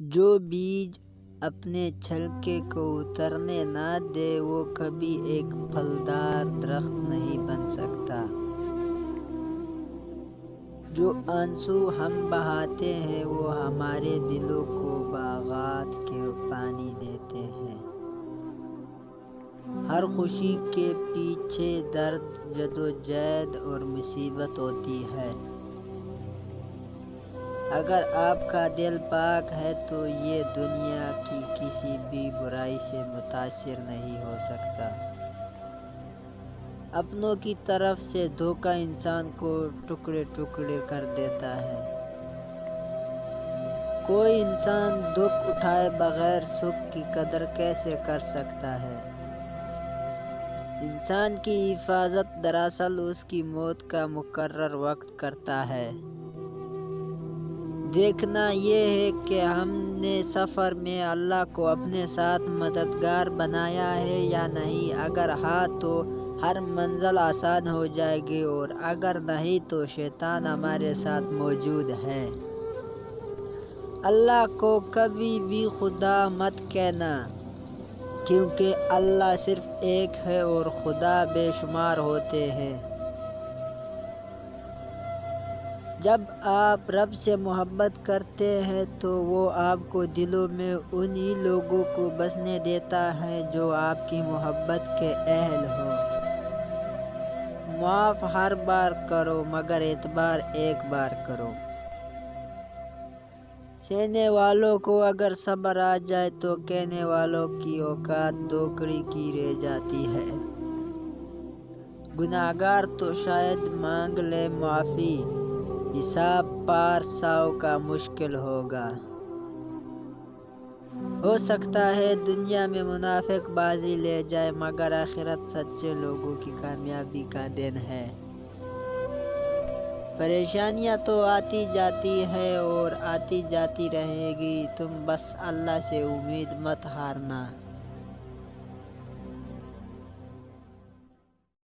جو بیج اپنے چھلکے کو اترنے نہ دے وہ کبھی ایک پھلدار درخت نہیں بن سکتا۔ جو آنسو ہم بہاتے ہیں وہ ہمارے دلوں کو باغات کے پانی دیتے ہیں۔ ہر خوشی کے پیچھے درد، جدوجہد اور مصیبت ہوتی ہے۔ اگر آپ کا دل پاک ہے تو یہ دنیا کی کسی بھی برائی سے متاثر نہیں ہو سکتا۔ اپنوں کی طرف سے دھوکہ انسان کو ٹکڑے ٹکڑے کر دیتا ہے۔ کوئی انسان دکھ اٹھائے بغیر سکھ کی قدر کیسے کر سکتا ہے؟ انسان کی حفاظت دراصل اس کی موت کا مقرر وقت کرتا ہے۔ دیکھنا یہ ہے کہ ہم نے سفر میں اللہ کو اپنے ساتھ مددگار بنایا ہے یا نہیں۔ اگر ہاں تو ہر منزل آسان ہو جائے گی اور اگر نہیں تو شیطان ہمارے ساتھ موجود ہے۔ اللہ کو کبھی بھی خدا مت کہنا، کیونکہ اللہ صرف ایک ہے اور خدا بے شمار ہوتے ہیں۔ جب آپ رب سے محبت کرتے ہیں تو وہ آپ کو دلوں میں انہی لوگوں کو بسنے دیتا ہے جو آپ کی محبت کے اہل ہوں۔ معاف ہر بار کرو مگر اعتبار ایک بار کرو۔ سہنے والوں کو اگر صبر آ جائے تو کہنے والوں کی اوقات دوکڑی کی رہ جاتی ہے۔ گنہگار تو شاید مانگ لے معافی، حساب پار 100 کا مشکل ہوگا۔ ہو سکتا ہے دنیا میں منافق بازی لے جائے مگر آخرت سچے لوگوں کی کامیابی کا دن ہے۔ پریشانیاں تو آتی جاتی ہے اور آتی جاتی رہے گی، تم بس اللہ سے امید مت ہارنا۔